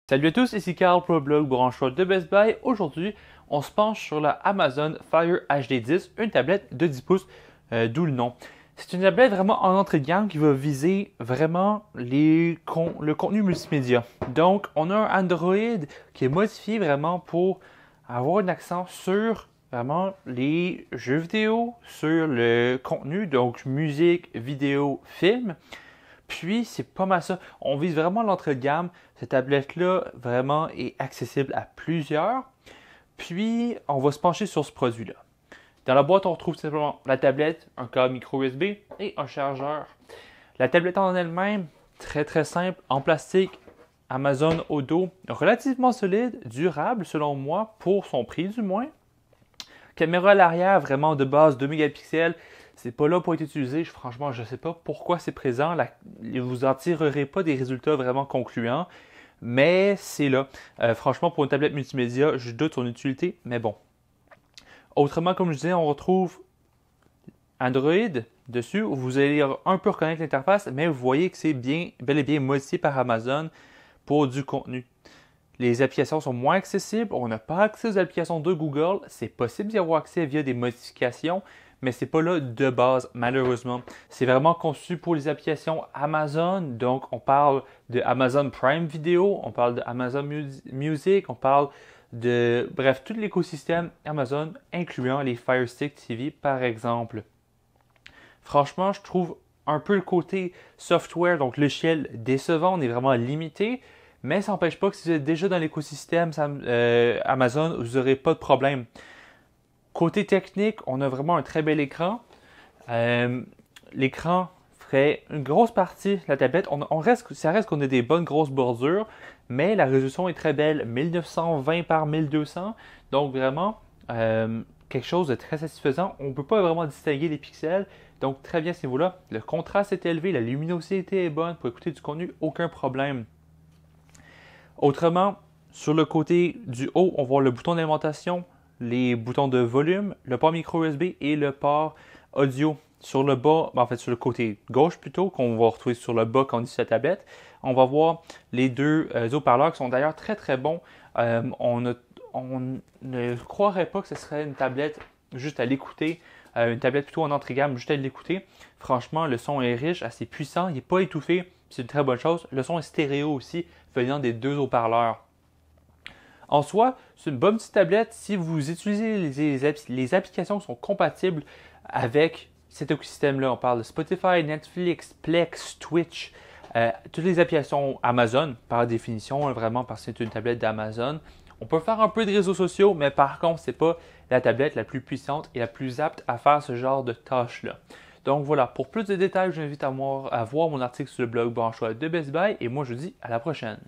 Salut à tous, ici Carl pour le blog Branchois de Best Buy. Aujourd'hui, on se penche sur la Amazon Fire HD10, une tablette de 10 pouces, d'où le nom. C'est une tablette vraiment en entrée de gamme qui va viser vraiment le contenu multimédia. Donc, on a un Android qui est modifié vraiment pour avoir un accent sur vraiment les jeux vidéo, sur le contenu, donc musique, vidéo, film. Puis, c'est pas mal ça. On vise vraiment l'entrée de gamme. Cette tablette-là, vraiment, est accessible à plusieurs. Puis, on va se pencher sur ce produit-là. Dans la boîte, on retrouve simplement la tablette, un câble micro USB et un chargeur. La tablette en elle-même, très très simple, en plastique, Amazon au dos, relativement solide, durable selon moi, pour son prix du moins. Caméra à l'arrière, vraiment de base 2 mégapixels. C'est pas là pour être utilisé. Franchement, je ne sais pas pourquoi c'est présent. Vous n'en tirerez pas des résultats vraiment concluants, mais c'est là. Franchement, pour une tablette multimédia, je doute son utilité, mais bon. Autrement, comme je disais, on retrouve Android dessus, où vous allez un peu reconnaître l'interface, mais vous voyez que c'est bel et bien modifié par Amazon pour du contenu. Les applications sont moins accessibles, on n'a pas accès aux applications de Google, c'est possible d'y avoir accès via des modifications, mais c'est pas là de base, malheureusement. C'est vraiment conçu pour les applications Amazon, donc on parle de Amazon Prime Video, on parle de Amazon Music, on parle de, bref, tout l'écosystème Amazon, incluant les Fire Stick TV par exemple. Franchement, je trouve un peu le côté software, donc logiciel décevant, on est vraiment limité. Mais ça n'empêche pas que si vous êtes déjà dans l'écosystème Amazon, vous n'aurez pas de problème. Côté technique, on a vraiment un très bel écran. L'écran ferait une grosse partie de la tablette. Ça reste qu'on a des bonnes grosses bordures, mais la résolution est très belle, 1920 par 1200. Donc vraiment, quelque chose de très satisfaisant. On ne peut pas vraiment distinguer les pixels. Donc très bien à ce niveau-là. Le contraste est élevé, la luminosité est bonne. Pour écouter du contenu, aucun problème. Autrement, sur le côté du haut, on voit le bouton d'alimentation, les boutons de volume, le port micro USB et le port audio. Sur le bas, en fait sur le côté gauche plutôt, qu'on va retrouver sur le bas quand on dit sur la tablette, on va voir les deux haut-parleurs qui sont d'ailleurs très très bons. On ne croirait pas que ce serait une tablette juste à l'écouter, une tablette plutôt en entrée gamme juste à l'écouter. Franchement, le son est riche, assez puissant, il n'est pas étouffé, c'est une très bonne chose. Le son est stéréo aussi, venant des deux haut-parleurs. En soi, c'est une bonne petite tablette si vous utilisez les applications qui sont compatibles avec cet écosystème-là. On parle de Spotify, Netflix, Plex, Twitch, toutes les applications Amazon, par définition, vraiment parce que c'est une tablette d'Amazon. On peut faire un peu de réseaux sociaux, mais par contre, ce n'est pas la tablette la plus puissante et la plus apte à faire ce genre de tâches-là. Donc voilà, pour plus de détails, je vous invite à voir mon article sur le blog Branchois de Best Buy et moi je vous dis à la prochaine.